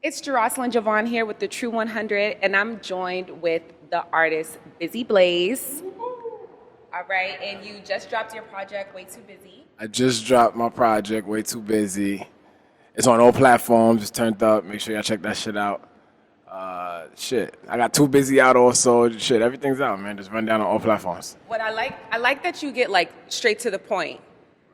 It's Jeroslyn Javon here with the True 100, and I'm joined with the artist BizzE Blaze. All right, and you just dropped your project, Way Too Busy. I just dropped my project, Way Too Busy. It's on all platforms. It's turned up. Make sure y'all check that shit out. I got Too Busy out also. Shit, everything's out, man. Just run down on all platforms. What I like that you get like straight to the point.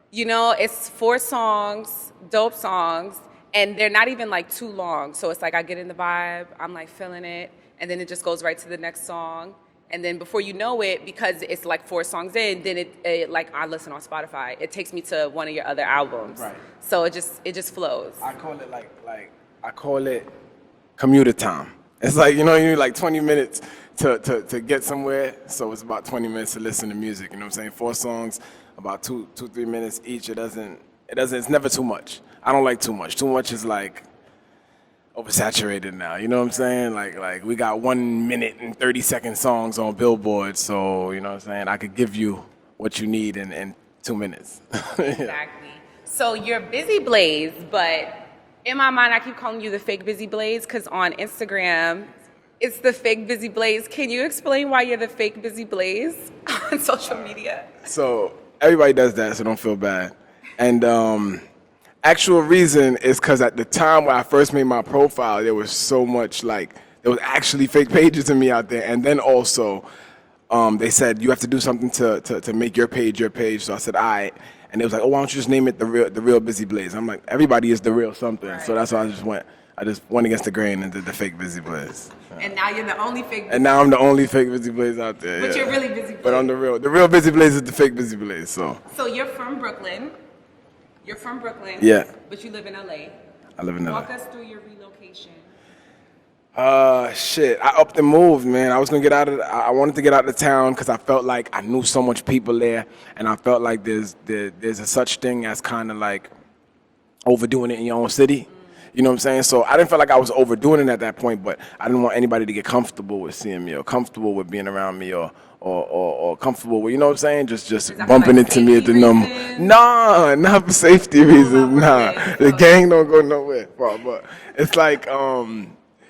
You know, it's 4 songs, dope songs. And they're not even like too long. So it's like I get in the vibe, I'm like feeling it, and then it just goes right to the next song. And then before you know it, because it's like 4 songs in, then it like I listen on Spotify. It takes me to one of your other albums. Right. So it just flows. I call it I call it commuter time. It's like, you know, you need like 20 minutes to get somewhere. So it's about 20 minutes to listen to music. You know what I'm saying? 4 songs, about 2-3 minutes each. It's never too much. I don't like too much. Too much is like oversaturated now. You know what I'm saying? Like we got 1 minute and 30-second songs on Billboard. So, you know what I'm saying? I could give you what you need in 2 minutes. Exactly. So you're BizzE Blaze, but in my mind, I keep calling you the fake BizzE Blaze because on Instagram, it's the fake BizzE Blaze. Can you explain why you're the fake BizzE Blaze on social media? So everybody does that, so don't feel bad. And actual reason is because at the time when I first made my profile, there was so much there was actually fake pages of me out there. And then also, they said you have to do something to make your page your page. So I said, all right. And it was like, oh, why don't you just name it the real BizzE Blaze? I'm like, everybody is the real something. Right. So that's why I just went against the grain and did the fake BizzE Blaze. And now you're the only fake BizzE Blaze. And now I'm the only fake BizzE Blaze out there. But you're really BizzE Blaze. But I'm the real BizzE Blaze is the fake BizzE Blaze. So you're from Brooklyn. You're from Brooklyn. Yeah. But you live in LA. I live in LA. Walk us through your relocation. I upped and moved, man. I wanted to get out of town because I felt like I knew so much people there, and I felt like there's a such thing as kind of like overdoing it in your own city. You know what I'm saying? So I didn't feel like I was overdoing it at that point, but I didn't want anybody to get comfortable with seeing me or comfortable with being around me or comfortable with, you know what I'm saying? Just bumping into me at the number. Nah, not for safety reasons. Nah, the gang don't go nowhere. But it's like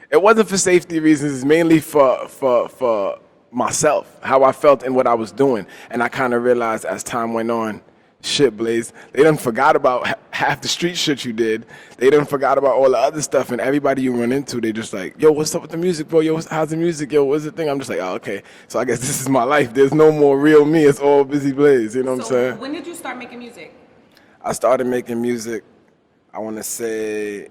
it wasn't for safety reasons. It's mainly for myself, how I felt and what I was doing. And I kind of realized as time went on, shit, Blaze, they done forgot about half the street shit you did. They done forgot about all the other stuff, and everybody you run into, they just like, yo, what's up with the music, bro? Yo, how's the music? Yo, what's the thing? I'm just like, oh, okay. So I guess this is my life. There's no more real me. It's all BizzE Blaze. You know what I'm saying? So when did you start making music? I started making music, I want to say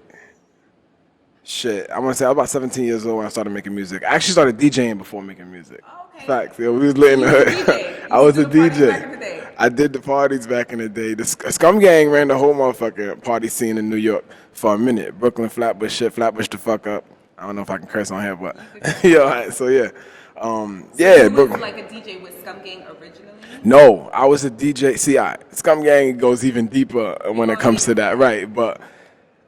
I was about 17 years old when I started making music. I actually started DJing before making music. Oh, okay. Facts. Yeah, we was lit in the hood. I was a DJ. Back in the day. I did the parties back in the day. The S.C.U.M gang ran the whole motherfucking party scene in New York for a minute. Brooklyn, Flatbush shit, Flatbush the fuck up. I don't know if I can curse on here, but yeah, all right, so yeah. You was like a DJ with S.C.U.M gang originally? No, I was a DJ. See, S.C.U.M gang goes even deeper when it comes to that, right? But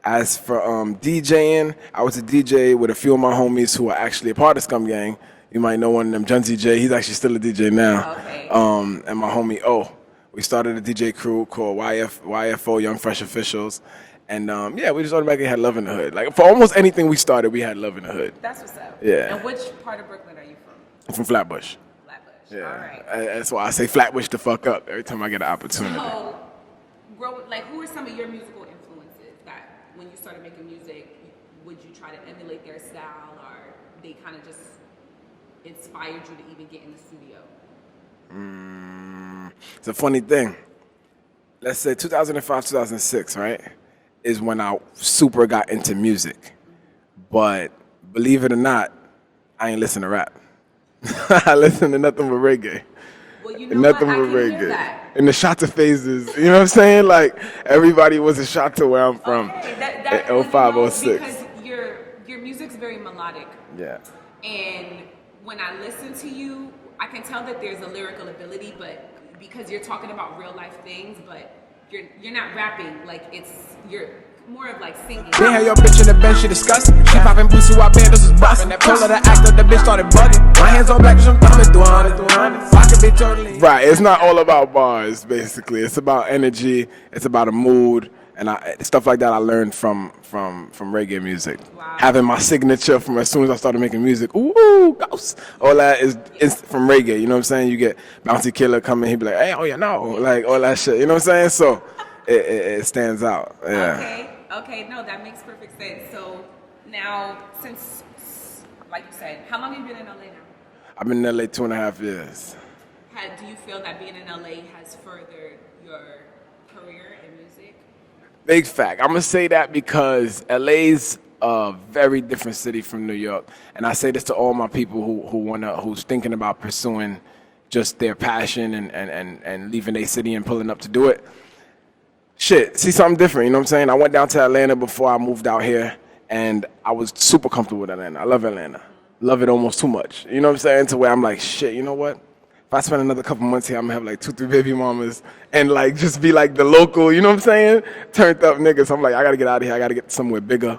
as for DJing, I was a DJ with a few of my homies who are actually a part of S.C.U.M gang. You might know one of them, Junzi J. He's actually still a DJ now. Okay. And my homie O. We started a DJ crew called YFO, Young Fresh Officials. And we just automatically had love in the hood. Like for almost anything we started, we had love in the hood. That's what's up. Yeah. And which part of Brooklyn are you from? I'm from Flatbush. Flatbush. Yeah. All right. That's why I say Flatbush the fuck up every time I get an opportunity. So, who are some of your musical influences that when you started making music, would you try to emulate their style, or they kind of just inspired you to even get in the studio? It's a funny thing. Let's say 2005, 2006, right, is when I super got into music. But believe it or not, I ain't listen to rap. I listen to nothing but reggae. Well, you know nothing what? but I can reggae. hear that. And the Shatta phases, you know what I'm saying? Like everybody was a Shatta where I'm from. Okay, that 05, 06. Because your music's very melodic. Yeah. And when I listen to you, I can tell that there's a lyrical ability, but because you're talking about real life things, but you're not rapping, like you're more of like singing. They had your bitch in the bench, she disgusting. She popping pussy while bandos is busting. That pull of the actor, the bitch started bugging. My hands on black, cause I'm thumbing through 100. I could be totally right. It's not all about bars, basically. It's about energy. It's about a mood. And stuff like that I learned from reggae music. Wow. Having my signature from as soon as I started making music. Ooh, ghost. All that is from reggae. You know what I'm saying? You get Bounty Killer coming, he be like, hey, oh yeah, no, like all that shit. You know what I'm saying? So it stands out. Yeah. Okay, no, that makes perfect sense. So now, since, like you said, how long have you been in LA now? I've been in LA 2.5 years. Do you feel that being in LA has furthered your career in music? Big fact. I'm gonna say that because LA's a very different city from New York, and I say this to all my people who's thinking about pursuing just their passion and leaving their city and pulling up to do it. Shit, see something different. You know what I'm saying? I went down to Atlanta before I moved out here, and I was super comfortable with Atlanta. I love Atlanta. Love it almost too much. You know what I'm saying? To where I'm like, shit. You know what? If I spend another couple months here, I'm gonna have like 2-3 baby mamas and like just be like the local, you know what I'm saying? Turned up niggas. I'm like, I gotta get out of here. I gotta get somewhere bigger.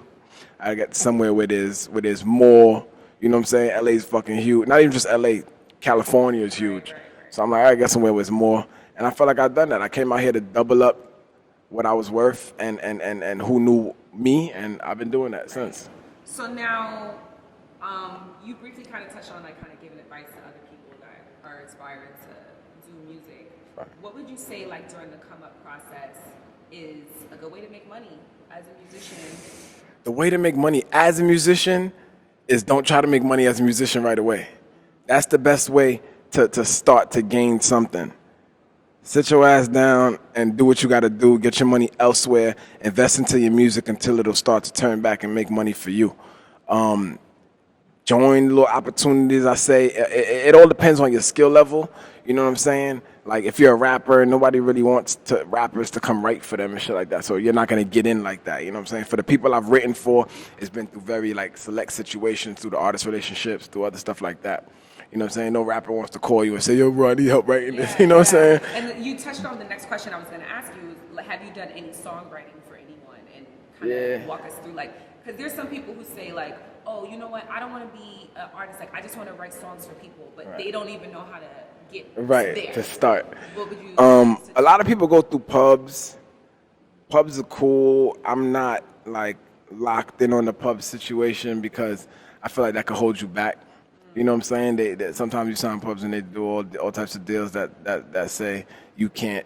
I gotta get somewhere where there's more. You know what I'm saying? LA's fucking huge. Not even just LA. California is huge. So I'm like, I gotta get somewhere where there's more. And I felt like I've done that. I came out here to double up what I was worth and who knew me, and I've been doing that since. So now, you briefly kind of touched on like kind of giving advice to other people that are aspiring to do music. Right. What would you say like during the come up process is a good way to make money as a musician? The way to make money as a musician is don't try to make money as a musician right away. That's the best way to start to gain something. Sit your ass down and do what you got to do. Get your money elsewhere. Invest into your music until it'll start to turn back and make money for you. Join little opportunities, I say. It all depends on your skill level. You know what I'm saying? Like, if you're a rapper, nobody really wants rappers to come write for them and shit like that. So you're not going to get in like that. You know what I'm saying? For the people I've written for, it's been through very, like, select situations, through the artist relationships, through other stuff like that. You know what I'm saying? No rapper wants to call you and say, yo, bro, I need help writing this. You know what I'm saying? And you touched on the next question I was going to ask you. Like, have you done any songwriting for anyone? And kind of walk us through, like, because there's some people who say, like, oh, you know what? I don't want to be an artist. Like, I just want to write songs for people. But they don't even know how to get there. To start. What would you a lot of people go through pubs. Pubs are cool. I'm not, like, locked in on the pub situation because I feel like that could hold you back. You know what I'm saying? They sometimes you sign pubs and they do all types of deals that say you can't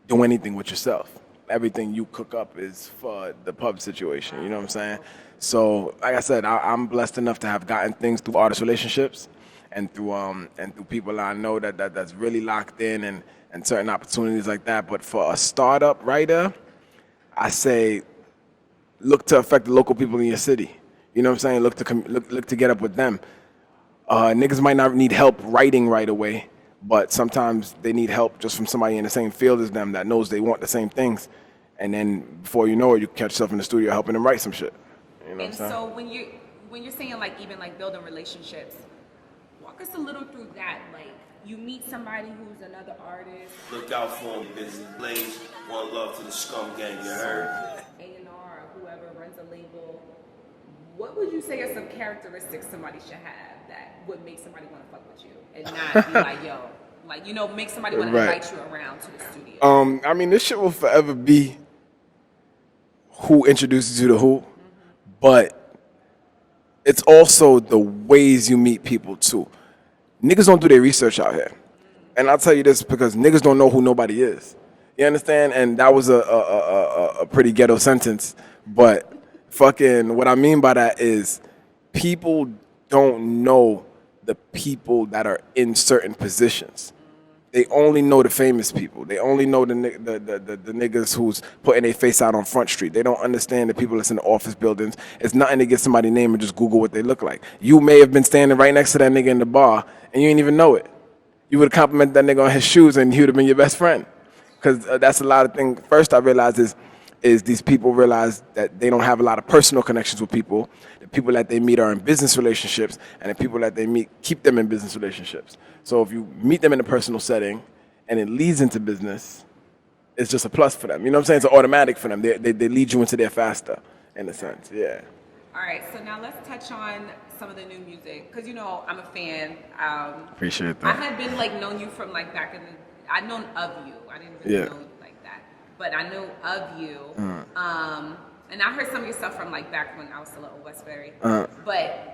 do anything with yourself. Everything you cook up is for the pub situation. You know what I'm saying? So, like I said, I'm blessed enough to have gotten things through artist relationships and through people I know that's really locked in and certain opportunities like that. But for a startup writer, I say look to affect the local people in your city. You know what I'm saying? Look to get up with them. Niggas might not need help writing right away, but sometimes they need help just from somebody in the same field as them that knows they want the same things. And then before you know it, you catch yourself in the studio helping them write some shit. You know what I'm saying? So when you're saying like even like building relationships, walk us a little through that. Like you meet somebody who's another artist. Look out for them, BizzE. Blaze, one love to the S.C.U.M gang, you heard? A&R or whoever runs a label. What would you say are some characteristics somebody should have that would make somebody want to fuck with you and not be like, yo, like, you know, make somebody want to invite you around to the studio? I mean, this shit will forever be who introduces you to who, but it's also the ways you meet people too. Niggas don't do their research out here. And I'll tell you this because niggas don't know who nobody is. You understand? And that was a pretty ghetto sentence, but fucking what I mean by that is people don't know the people that are in certain positions. They only know the famous people. They only know the niggas who's putting their face out on Front Street. They don't understand the people that's in the office buildings. It's nothing to get somebody's name and just Google what they look like. You may have been standing right next to that nigga in the bar and you didn't even know it. You would have complimented that nigga on his shoes and he would have been your best friend. Because that's a lot of things. First I realized is these people realize that they don't have a lot of personal connections with people. The people that they meet are in business relationships, and the people that they meet keep them in business relationships. So if you meet them in a personal setting and it leads into business, it's just a plus for them. You know what I'm saying? It's automatic for them. They lead you into there faster, in a sense, yeah. All right, so now let's touch on some of the new music, because, you know, I'm a fan. Appreciate that. I had been, like, known you from, like, back in the... I'd known of you. I didn't really know you like that. but I knew of you. And I heard some of your stuff from like back when I was still at Old Westbury. But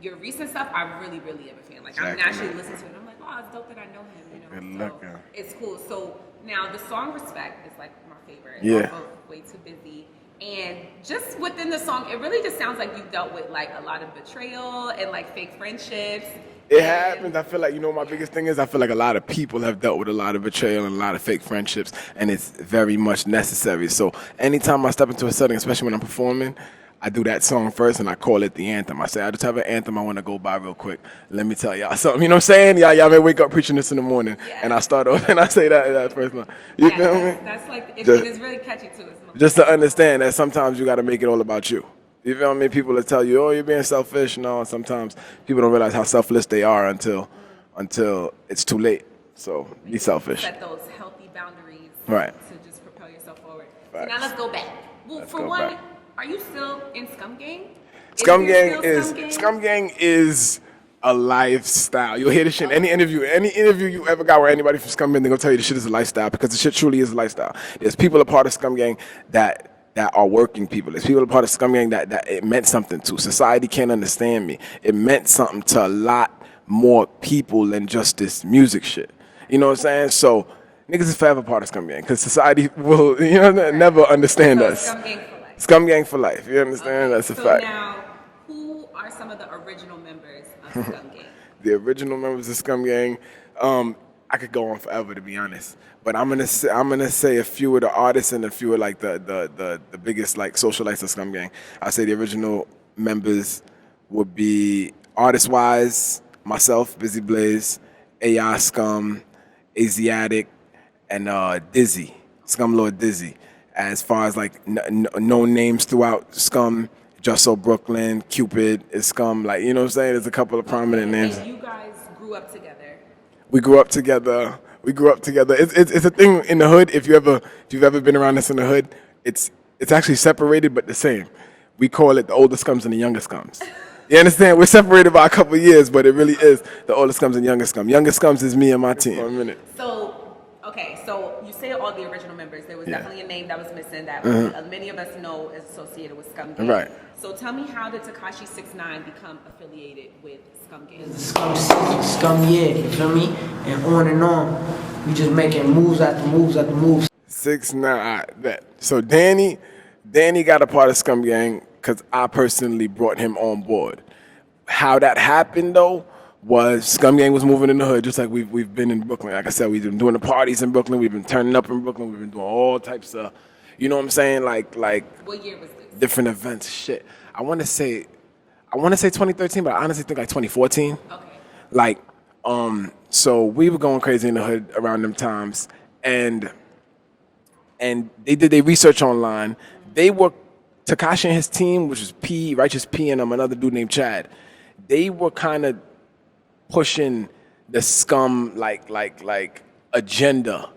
your recent stuff, I really, really am a fan. Like, I'm actually listening to it, and I'm like, oh, it's dope that I know him, you know? So it's cool. So now the song Respect is like my favorite. Yeah. Both Way Too Busy. And just within the song, it really just sounds like you dealt with like a lot of betrayal and like fake friendships. It happens. I feel like, you know, my biggest thing is I feel like a lot of people have dealt with a lot of betrayal and a lot of fake friendships, and it's very much necessary. So anytime I step into a setting, especially when I'm performing, I do that song first and I call it the anthem. I say, I just have an anthem I want to go by real quick. Let me tell y'all something. You know what I'm saying? Y'all may wake up preaching this in the morning, and I start off and I say that first line. You feel me? That's like, it's really catchy too. Just to understand that sometimes you got to make it all about you. You feel me? People will tell you, oh, you're being selfish. No, sometimes people don't realize how selfless they are until it's too late. So be selfish. Set those healthy boundaries to just propel yourself forward. So now let's go back. Well, for one, are you still in S.C.U.M Gang? S.C.U.M Gang is a lifestyle. You'll hear this shit in any interview you ever got where anybody from S.C.U.M Gang, they're gonna tell you this shit is a lifestyle, because the shit truly is a lifestyle. There's people a part of S.C.U.M Gang that are working people. There's people a part of S.C.U.M Gang that it meant something to. Society can't understand me. It meant something to a lot more people than just this music shit. You know what I'm saying? So niggas is forever part of S.C.U.M Gang, because society will, never understand us. S.C.U.M Gang for life. You understand? That's a fact. So now, who are some of the original members of S.C.U.M Gang? The original members of S.C.U.M Gang, I could go on forever, to be honest. But I'm gonna say a few of the artists and a few of like the biggest like socialites of S.C.U.M Gang. I say the original members would be artist-wise, myself, Busy Blaze, AI S.C.U.M, Asiatic, and Dizzy, S.C.U.M Lord Dizzy. As far as like known names throughout S.C.U.M, Just So Brooklyn, Cupid is S.C.U.M. Like, you know what I'm saying? There's a couple of prominent names. And you guys grew up together. We grew up together. It's a thing in the hood. If you've ever been around us in the hood, it's actually separated but the same. We call it the older S.C.U.Ms and the younger S.C.U.Ms. You understand? We're separated by a couple of years, but it really is the older S.C.U.Ms and younger S.C.U.M. Younger S.C.U.Ms is me and my team. For a minute. So you say all the original members. There was definitely a name that was missing that many of us know is associated with S.C.U.M Gang. Right. So tell me, how did Tekashi69 become affiliated with S.C.U.M Gang? S.C.U.M, yeah, you feel me? And on. We just making moves after moves after moves. 6ix9ine, I bet. So Danny got a part of S.C.U.M Gang because I personally brought him on board. How that happened though was S.C.U.M Gang was moving in the hood, just like we've been in Brooklyn. Like I said, we've been doing the parties in Brooklyn. We've been turning up in Brooklyn. We've been doing all types of, you know what I'm saying? Like. What year was this? Different events, shit. I want to say 2013, but I honestly think like 2014. Okay. Like, so we were going crazy in the hood around them times, and they did their research online. They were Tekashi and his team, which was Righteous P, and another dude named Chad. They were kind of pushing the S.C.U.M like agenda,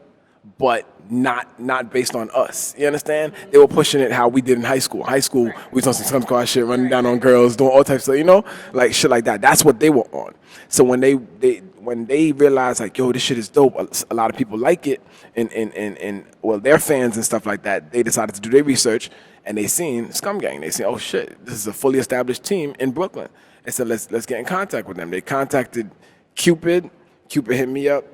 but not based on us. You understand? They were pushing it how we did in high school. High school, we was on some S.C.U.M squad shit, running down on girls, doing all types of, like shit like that. That's what they were on. So when they realized like, yo, this shit is dope, a lot of people like it, and well, their fans and stuff like that, they decided to do their research, and they seen S.C.U.M Gang. They seen, oh shit, this is a fully established team in Brooklyn. And so let's get in contact with them. They contacted Cupid. Cupid hit me up.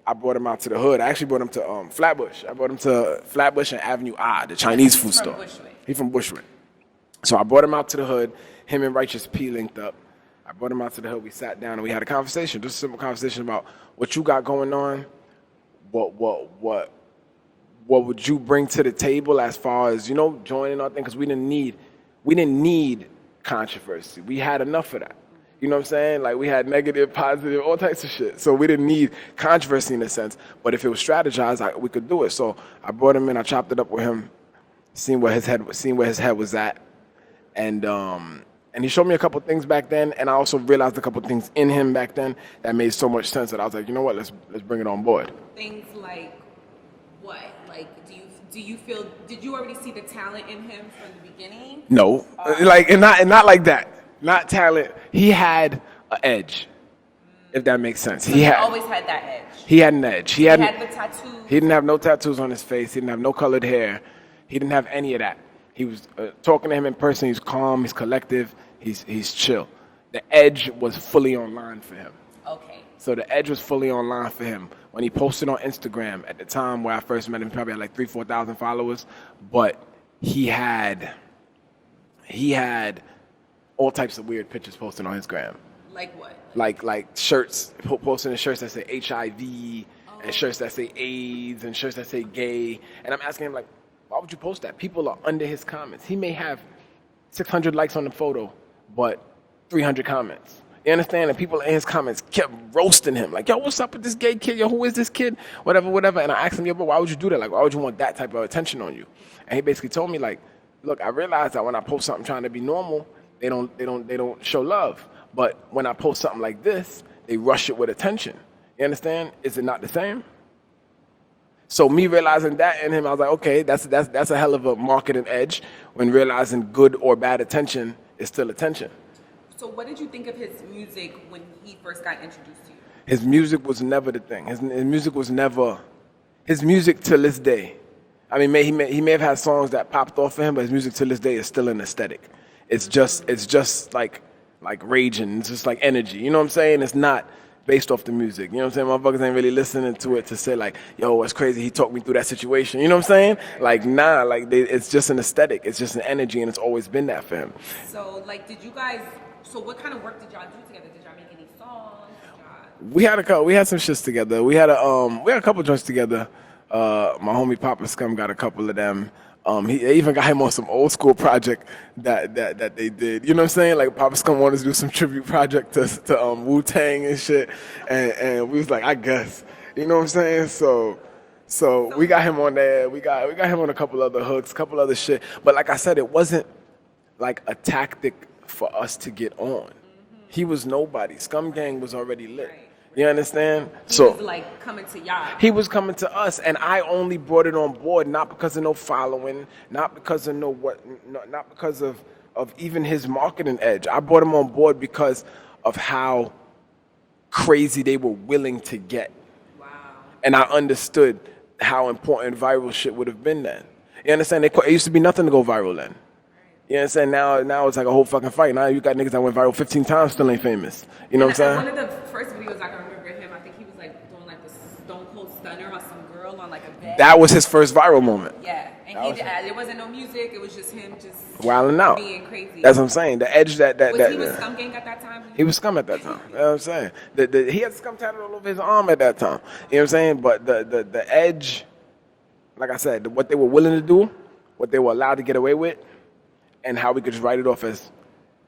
I brought him out to the hood. I actually brought him to Flatbush. I brought him to Flatbush and Avenue I, the Chinese food store. He's from Bushwick. So I brought him out to the hood. Him and Righteous P linked up. I brought him out to the hood. We sat down and we had a conversation, just a simple conversation about what you got going on. What would you bring to the table as far as, joining our thing? Because we didn't need controversy. We had enough of that. You know what I'm saying? Like, we had negative, positive, all types of shit. So we didn't need controversy in a sense. But if it was strategized, we could do it. So I brought him in. I chopped it up with him, seen where his head was at, and he showed me a couple things back then. And I also realized a couple things in him back then that made so much sense that I was like, you know what? Let's bring it on board. Things like what? Like, do you feel? Did you already see the talent in him from the beginning? No, not like that. Not talent. He had an edge. if that makes sense. So he always had that edge. He had an edge. He had the tattoos. He didn't have no tattoos on his face. He didn't have no colored hair. He didn't have any of that. He was talking to him in person. He's calm. He's collective. He's chill. The edge was fully online for him. Okay. So the edge was fully online for him. When he posted on Instagram at the time where I first met him, he probably had like 3,000-4,000 followers, but he had all types of weird pictures posted on his gram. Like what? Like shirts, posting the shirts that say HIV, and shirts that say AIDS, and shirts that say gay. And I'm asking him, like, why would you post that? People are under his comments. He may have 600 likes on the photo, but 300 comments. You understand? And people in his comments kept roasting him. Like, yo, what's up with this gay kid? Yo, who is this kid? Whatever. And I asked him, yo, bro, why would you do that? Like, why would you want that type of attention on you? And he basically told me, like, look, I realized that when I post something trying to be normal, they don't show love. But when I post something like this, they rush it with attention. You understand? Is it not the same? So me realizing that in him, I was like, okay, that's a hell of a marketing edge when realizing good or bad attention is still attention. So what did you think of his music when he first got introduced to you? His music was never the thing. His music was never, his music till this day. I mean, he may have had songs that popped off for him, but his music till this day is still an aesthetic. It's just like raging. It's just like energy. You know what I'm saying? It's not based off the music. You know what I'm saying? Motherfuckers ain't really listening to it to say like, yo, it's crazy. He talked me through that situation. You know what I'm saying? Like, nah, like it's just an aesthetic. It's just an energy, and it's always been that for him. So, like, so what kind of work did y'all do together? Did y'all make any songs? We had some shits together. We had a couple joints together. My homie Papa Scum got a couple of them. They even got him on some old school project that they did. You know what I'm saying? Like Papa Scum wanted to do some tribute project to Wu-Tang and shit, and we was like, I guess. You know what I'm saying? So we got him on there. We got him on a couple other hooks, a couple other shit. But like I said, it wasn't like a tactic for us to get on. He was nobody. Scum Gang was already lit. Right. You understand? He was like coming to y'all. He was coming to us, and I only brought it on board not because of no following, not because of not because of even his marketing edge. I brought him on board because of how crazy they were willing to get. Wow. And I understood how important viral shit would have been then. You understand? It used to be nothing to go viral then. You know what I'm saying? Now it's like a whole fucking fight. Now you got niggas that went viral 15 times still ain't famous. You know what I'm saying? One of the first videos I can remember him, I think he was like doing like the Stone Cold Stunner on some girl on like a bed. That was his first viral moment. Yeah, and there wasn't no music. It was just him wilding out, being crazy. That's what I'm saying. The edge that he was Scum Gang at that time. He was Scum at that time. You know what I'm saying? He had Scum tatted all over his arm at that time. You know what I'm saying? But the edge, like I said, what they were willing to do, what they were allowed to get away with, and how we could just write it off as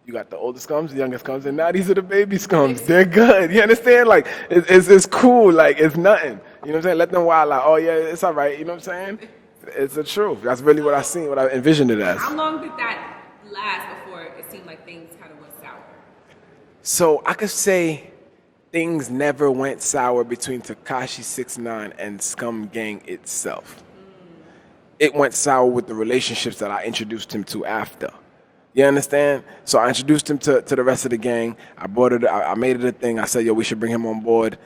you got the older Scums, the younger Scums, and now these are the baby Scums. They're good. You understand? Like it's cool. Like it's nothing. You know what I'm saying? Let them wild out. Oh yeah, it's all right. You know what I'm saying? It's the truth. That's really what I seen, what I envisioned it as. How long did that last before it seemed like things kind of went sour? So I could say things never went sour between Tekashi69 and Scum Gang itself. It went sour with the relationships that I introduced him to after. You understand? So I introduced him to the rest of the gang. I made it a thing. I said, yo, we should bring him on board.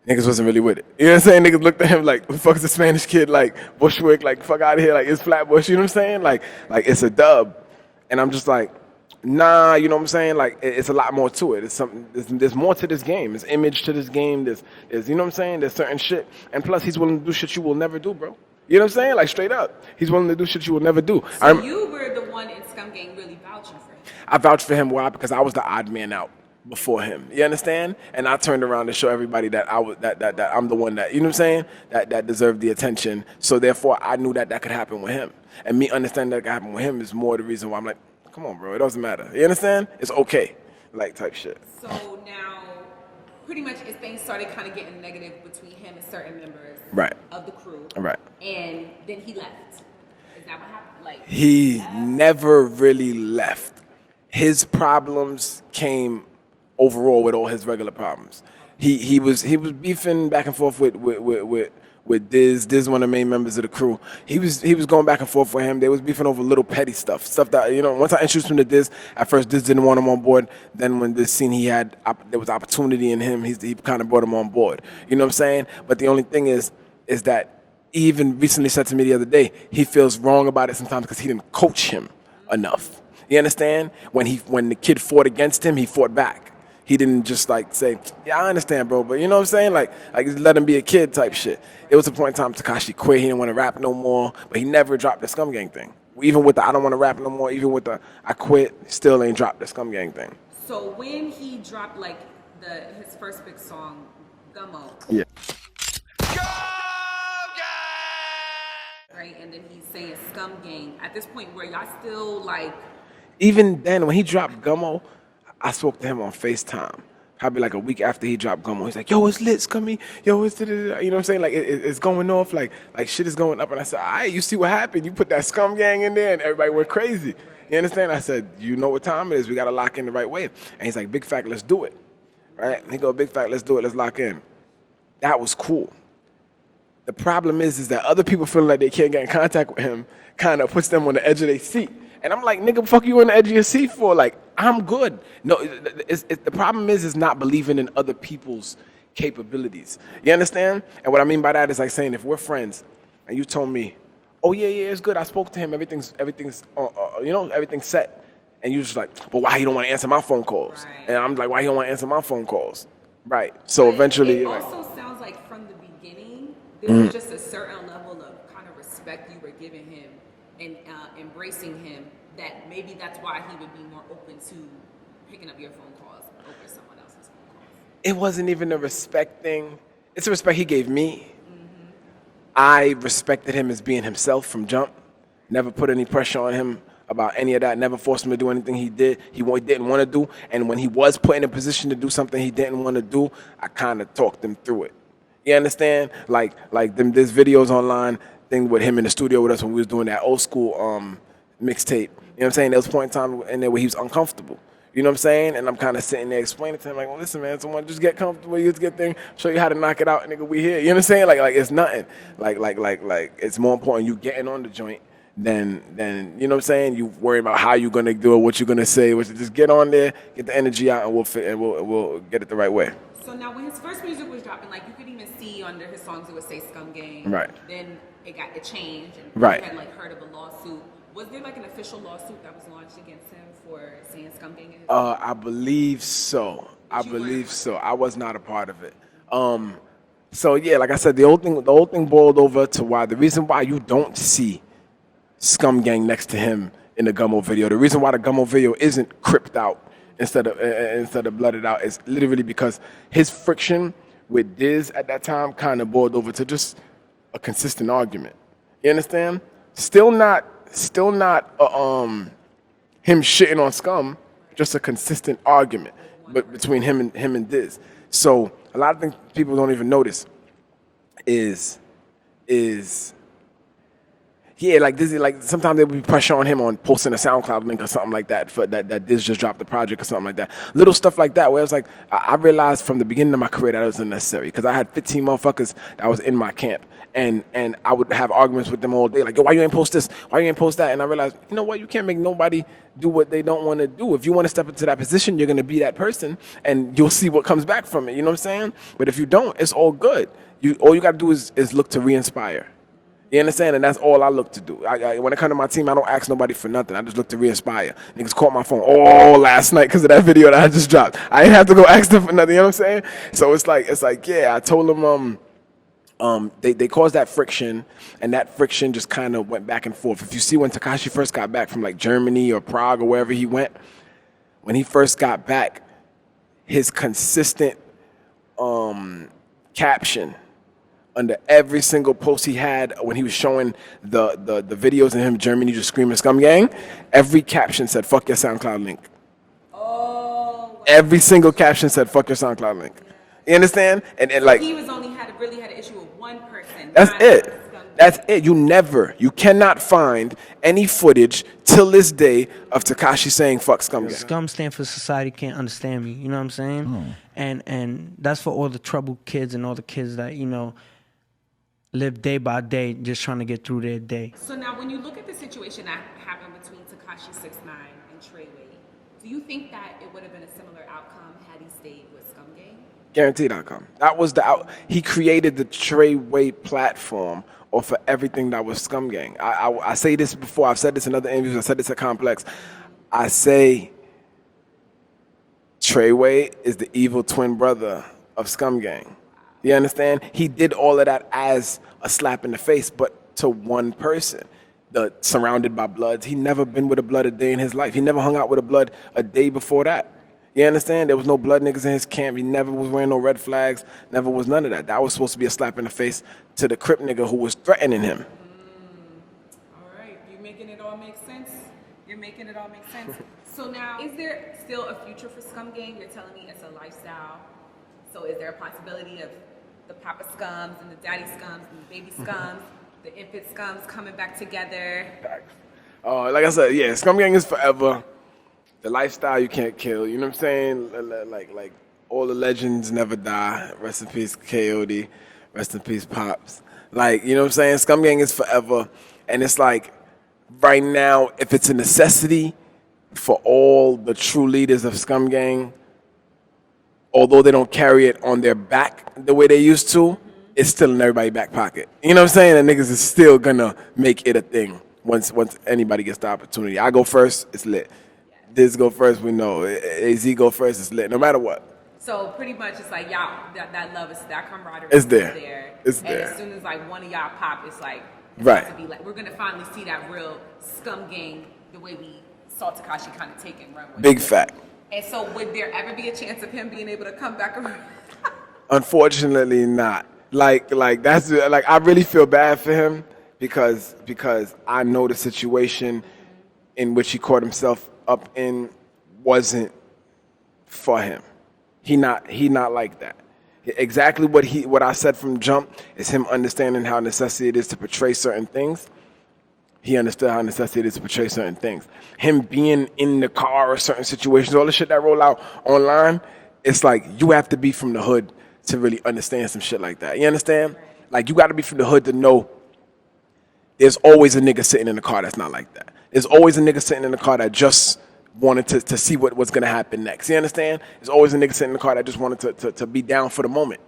Niggas wasn't really with it. You know what I'm saying? Niggas looked at him like, the fuck's the Spanish kid? Like, Bushwick, like, fuck out of here. Like, it's Flatbush. You know what I'm saying? Like it's a dub. And I'm just like, nah, you know what I'm saying? Like, it's a lot more to it. It's something. There's more to this game. There's image to this game. There's, you know what I'm saying? There's certain shit. And plus, he's willing to do shit you will never do, bro. You know what I'm saying? Like, straight up. He's willing to do shit you will never do. So you were the one in Scum Gang really vouching for him. I vouched for him. Why? Because I was the odd man out before him. You understand? And I turned around to show everybody that that I'm the one that, you know what I'm saying? That deserved the attention. So therefore, I knew that could happen with him. And me understanding that could happen with him is more the reason why I'm like, come on, bro. It doesn't matter. You understand? It's okay. Like, type shit. So now, pretty much, things started kind of getting negative between him and certain members of the crew. Right. And then he left. Is that what happened? Like, he never really left. His problems came overall with all his regular problems. He was beefing back and forth with with Diz. Diz, one of the main members of the crew. He was going back and forth with him. They was beefing over little petty stuff that, you know. Once I introduced him to Diz, at first Diz didn't want him on board. Then when Diz seen there was opportunity in him, he kind of brought him on board. You know what I'm saying? But the only thing is that he even recently said to me the other day, he feels wrong about it sometimes because he didn't coach him enough. You understand? When the kid fought against him, he fought back. He didn't just like say, yeah, I understand, bro, but you know what I'm saying? Like let him be a kid type shit. It was a point in time Tekashi quit. He didn't want to rap no more, but he never dropped the Scum Gang thing. Even with the I don't want to rap no more, even with the I quit, still ain't dropped the Scum Gang thing. So when he dropped like his first big song, Gummo. Yeah. Right, and then he's saying Scum Gang. At this point, where y'all still like? Even then, when he dropped Gummo, I spoke to him on FaceTime. Probably like a week after he dropped Gummo. He's like, yo, it's lit, Scummy. Yo, it's da-da-da. You know what I'm saying? Like, it's going off. Like shit is going up. And I said, all right, you see what happened? You put that Scum Gang in there and everybody went crazy. You understand? I said, you know what time it is. We got to lock in the right way. And he's like, big fact, let's do it. Right? And he go, big fact, let's do it. Let's lock in. That was cool. The problem is that other people feeling like they can't get in contact with him kind of puts them on the edge of their seat. And I'm like, nigga, fuck you on the edge of your seat for? Like, I'm good. No, the problem is not believing in other people's capabilities. You understand? And what I mean by that is like saying, if we're friends and you told me, oh yeah, it's good. I spoke to him. Everything's everything's set. And you just like, but why you don't want to answer my phone calls? Right. And I'm like, why you don't want to answer my phone calls? Right. So eventually, it also sounds like from the beginning, there was just a certain level of kind of respect you were giving him and embracing him, that maybe that's why he would be more open to picking up your phone calls over someone else's phone calls. It wasn't even a respect thing. It's a respect he gave me. Mm-hmm. I respected him as being himself from jump. Never put any pressure on him about any of that. Never forced him to do anything he didn't want to do. And when he was put in a position to do something he didn't want to do, I kind of talked him through it. You understand? Like there's videos online thing with him in the studio with us when we was doing that old school mixtape. You know what I'm saying? There was a point in time in there where he was uncomfortable. You know what I'm saying? And I'm kind of sitting there explaining to him, like, well, listen, man, someone just get comfortable, you just get thing, show you how to knock it out, nigga, we here. You know what I'm saying? Like it's nothing. Like it's more important you getting on the joint than you know what I'm saying? You worry about how you're gonna do it, what you're gonna say, which is just get on there, get the energy out, and we'll get it the right way. So now when his first music was dropping, like you could even see under his songs it would say Scum Gang. Right. Then it changed and right. You had like heard of a lawsuit. Was there like an official lawsuit that was launched against him for saying Scum Gang in his I believe so. I was not a part of it. So yeah, like I said, the whole thing boiled over to why the reason why you don't see Scum Gang next to him in the Gummo video. The reason why the Gummo video isn't cripped out instead of blooded out is literally because his friction with Diz at that time kind of boiled over to just a consistent argument. You understand? Still not him shitting on Scum, just a consistent argument but between him and Diz. So a lot of things people don't even notice is yeah, like this is like sometimes there would be pressure on him on posting a SoundCloud link or something like that for that Diz just dropped the project or something like that. Little stuff like that where it's like I realized from the beginning of my career that it was unnecessary because I had 15 motherfuckers that was in my camp and I would have arguments with them all day like, yo, why you ain't post this? Why you ain't post that? And I realized, you know what, you can't make nobody do what they don't want to do. If you want to step into that position, you're going to be that person and you'll see what comes back from it. You know what I'm saying? But if you don't, it's all good. All you got to do is look to re-inspire. You understand? And that's all I look to do. When it comes to my team, I don't ask nobody for nothing. I just look to re-inspire. Niggas called my phone all last night because of that video that I just dropped. I didn't have to go ask them for nothing. You know what I'm saying? So it's like yeah, I told them they caused that friction, and that friction just kind of went back and forth. If you see when Tekashi first got back from like Germany or Prague or wherever he went, when he first got back, his consistent caption under every single post he had when he was showing the videos of him in Germany just screaming Scum Gang, every caption said, fuck your SoundCloud link. Oh. Wow. Every single caption said, fuck your SoundCloud link. You understand? And like he was really had an issue with one person. That's it. That's it. You cannot find any footage till this day of Tekashi saying fuck Scum Gang. Scum stand for Society Can't Understand Me. You know what I'm saying? And that's for all the troubled kids and all the kids that, you know, live day by day, just trying to get through their day. So now, when you look at the situation that happened between Tekashi69 and Treyway, do you think that it would have been a similar outcome had he stayed with Scum Gang? Guaranteed outcome. That was the out. He created the Treyway platform off of everything that was Scum Gang. I say this before. I've said this in other interviews. I said this at Complex. I say Treyway is the evil twin brother of Scum Gang. You understand? He did all of that as a slap in the face, but to one person. Surrounded by Bloods. He never been with a Blood a day in his life. He never hung out with a Blood a day before that. You understand? There was no Blood niggas in his camp. He never was wearing no red flags. Never was none of that. That was supposed to be a slap in the face to the Crip nigga who was threatening him. All right. You're making it all make sense. You're making it all make sense. So now, is there still a future for Scum Gang? You're telling me it's a lifestyle. So is there a possibility of the Papa Scums and the Daddy Scums and the Baby Scums, the infant Scums coming back together? Like I said, yeah, Scum Gang is forever. The lifestyle you can't kill. You know what I'm saying? Like all the legends never die. Rest in peace, K.O.D. Rest in peace, Pops. Like, you know what I'm saying? Scum Gang is forever. And it's like, right now, if it's a necessity for all the true leaders of Scum Gang, although they don't carry it on their back the way they used to, it's still in everybody's back pocket. You know what I'm saying? And niggas is still gonna make it a thing once anybody gets the opportunity. I go first, it's lit. BizzE go first, we know. AZ go first, it's lit, no matter what. So pretty much it's like y'all, that love is, that camaraderie It's is there. It's and there. as soon as like one of y'all pop, it's like, Right. about to be like, we're gonna finally see that real Scum Gang the way we saw Tekashi kind of take and run with Big it. fact. And so would there ever be a chance of him being able to come back around? Unfortunately not. Like that's like, I really feel bad for him because I know the situation in which he caught himself up in wasn't for him. He not like that. Exactly what I said from jump is him understanding how necessary it is to portray certain things. He understood how necessary it is to portray certain things. Him being in the car or certain situations, all the shit that roll out online, it's like you have to be from the hood to really understand some shit like that. You understand? Like, you got to be from the hood to know there's always a nigga sitting in the car that's not like that. There's always a nigga sitting in the car that just wanted to see what's going to happen next. You understand? There's always a nigga sitting in the car that just wanted to be down for the moment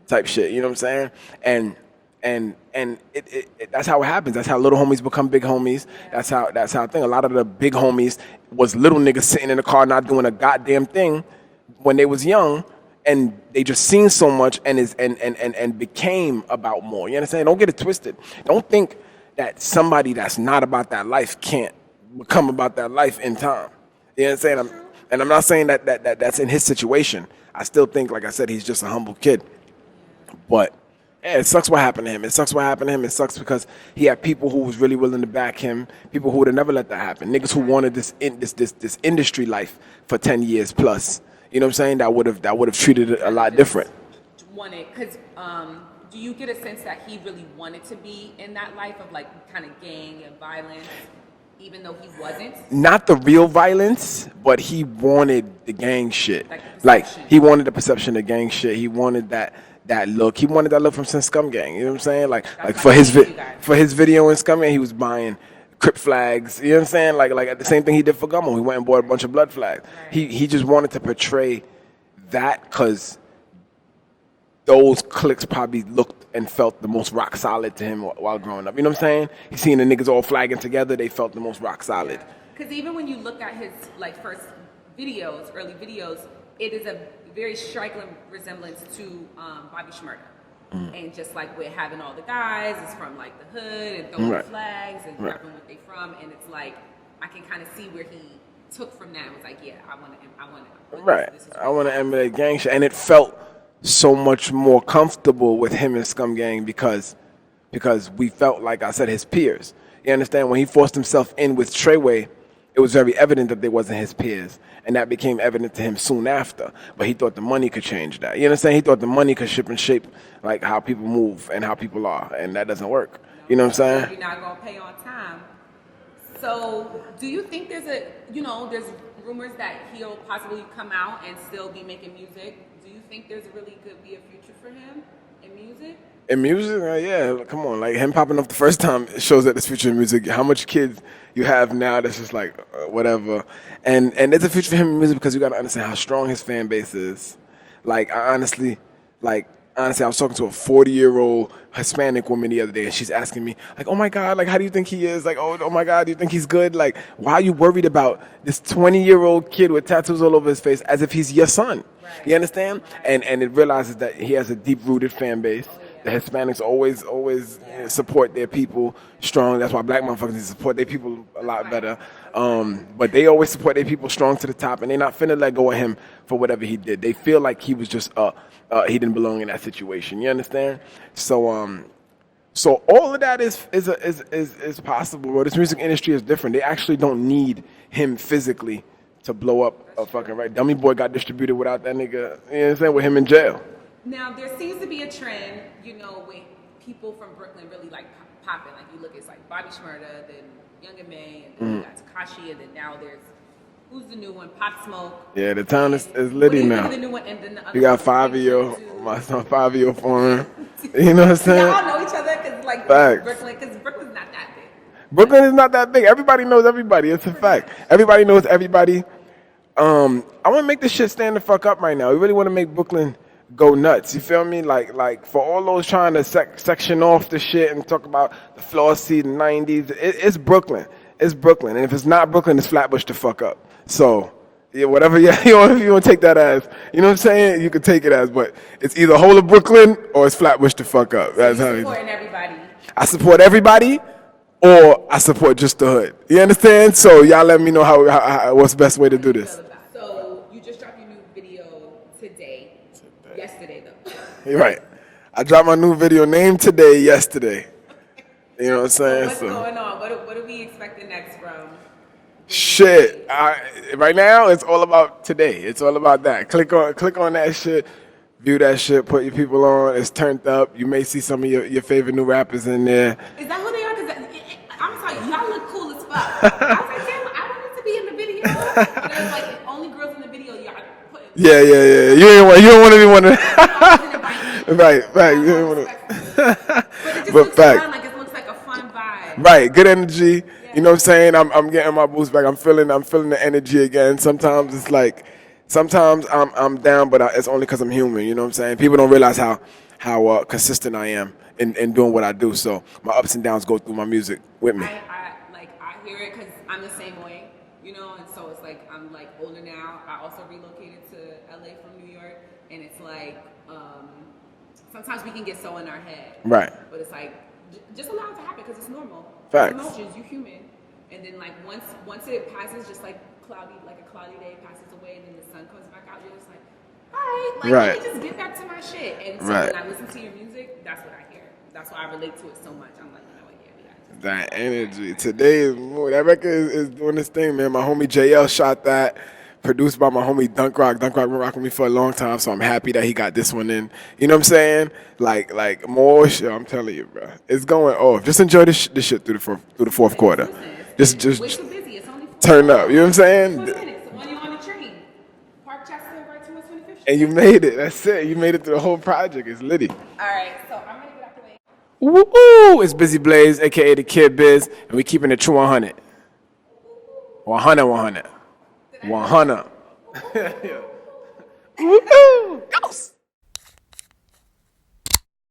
type shit. You know what I'm saying? And that's how it happens. That's how little homies become big homies. That's how I think. A lot of the big homies was little niggas sitting in the car not doing a goddamn thing when they was young, and they just seen so much and became about more. You understand? Don't get it twisted. Don't think that somebody that's not about that life can't become about that life in time. You know what I'm saying? I'm not saying that's in his situation. I still think, like I said, he's just a humble kid. But yeah, it sucks what happened to him. It sucks what happened to him. It sucks because he had people who was really willing to back him, people who would have never let that happen. Niggas who wanted this industry life for 10 years plus. You know what I'm saying? That would have treated it a lot different. Because do you get a sense that he really wanted to be in that life of like kind of gang and violence, even though he wasn't? Not the real violence, but he wanted the gang shit. Like he wanted the perception of gang shit. He wanted that look. He wanted that look from Scum Gang. You know what I'm saying? Like for his video in Scum Gang, he was buying Crip flags. You know what I'm saying? Like the same thing he did for Gummo. He went and bought a bunch of blood flags. Right. He just wanted to portray that because those cliques probably looked and felt the most rock solid to him while growing up. You know what I'm saying? He seen the niggas all flagging together. They felt the most rock solid. Because even when you look at his first videos, early videos, it is a very striking resemblance to Bobby Shmurda. And just like with having all the guys, it's from like the hood and throwing flags and grabbing what they from, and it's like I can kind of see where he took from that. It was like, yeah, I want to. I want to emulate gang shit, and it felt so much more comfortable with him and Scum Gang because we felt, like I said, his peers. You understand? When he forced himself in with Treyway, it was very evident that they wasn't his peers. And that became evident to him soon after. But he thought the money could change that. You understand? He thought the money could ship and shape like how people move and how people are. And that doesn't work. You know what I'm saying? You're not going to pay on time. So do you think there's rumors that he'll possibly come out and still be making music. Do you think there's really could be a future for him? In music? In music, yeah, come on, like him popping up the first time it shows that there's future in music. How much kids you have now that's just like whatever, and there's a future for him in music because you got to understand how strong his fan base is. Like honestly, I was talking to a 40-year-old Hispanic woman the other day, and she's asking me like, "Oh my God, like how do you think he is? Like, oh my God, do you think he's good? Like, why are you worried about this 20-year-old kid with tattoos all over his face as if he's your son?" Right. You understand? And it realizes that he has a deep-rooted fan base. The Hispanics always support their people strong. That's why black motherfuckers support their people a lot better. But they always support their people strong to the top, and they're not finna let go of him for whatever he did. They feel like he was just he didn't belong in that situation. You understand? So so all of that is possible. But this music industry is different. They actually don't need him physically to blow up a fucking right. Dummy Boy got distributed without that nigga. You know what I'm saying? With him in jail. Now there seems to be a trend, you know, with people from Brooklyn really like popping. Like you look, it's like Bobby Shmurda, then Young and May, and then you got Tekashi, and then now there's who's the new one? Pop Smoke. Yeah, the town is litty now. The new one, and then the other you got Fabio, my son Fabio foreign. You know what I'm saying? Y'all know each other because like Brooklyn, because Brooklyn's not that big. Brooklyn is not that big. Everybody knows everybody. It's a fact. Everybody knows everybody. I want to make this shit stand the fuck up right now. We really want to make Brooklyn go nuts. You feel me? Like for all those trying to section off the shit and talk about the Flossy, the 90s, it's Brooklyn. It's Brooklyn. And if it's not Brooklyn, it's Flatbush the fuck up. So, yeah, whatever you want to take that as, you know what I'm saying? You can take it as, but it's either whole of Brooklyn or it's Flatbush the fuck up. That's how it is. Supporting everybody. I support everybody or I support just the hood. You understand? So y'all let me know how what's the best way to do this. So you just dropped your new video today. Yesterday though. You're right. I dropped my new video named Today yesterday. You know what I'm saying? What's going on? What are we expecting next from? Shit. Right now it's all about today. It's all about that. Click on that shit. View that shit. Put your people on. It's turned up. You may see some of your favorite new rappers in there. Is that who they are? Because I'm telling you, y'all look cool as fuck. I was like, damn, I wanted to be in the video. But it was like only girls in the video. Y'all put. Yeah. You don't want to be one of them. Right. You don't want to. But it just looks fun. Like it looks like a fun vibe. Right. Good energy. Yeah. You know what I'm saying? I'm getting my boost back. I'm feeling the energy again. Sometimes it's like. Sometimes I'm down, but it's only because I'm human. You know what I'm saying? People don't realize how consistent I am in doing what I do. So my ups and downs go through my music with me. I hear it because I'm the same way, you know. And so it's like I'm like older now. I also relocated to LA from New York, and it's like sometimes we can get so in our head. Right. But it's like just allow it to happen because it's normal. Facts. Emotions, you're human. And then like once it passes, just like a cloudy day passes away, and then the sun comes back out, you're just like, all right, like let me just get back to my shit. And so when I listen to your music, that's what I hear. That's why I relate to it so much. I'm like, you know what, yeah, we got that energy. Today is more. That record is doing this thing, man. My homie JL shot that. Produced by my homie Dunk Rock. Dunk Rock been rocking with me for a long time, so I'm happy that he got this one in. You know what I'm saying? Like more shit. I'm telling you, bro. It's going off. Just enjoy this shit through the fourth quarter. Just turn up. You know what I'm saying? And you made it. That's it. You made it through the whole project. It's litty. All right, so I'm gonna get out the way. Woo! It's BizzE Blaze, aka the Kid Biz, and we keeping it true 100. 100. 100. Woo! Ghost!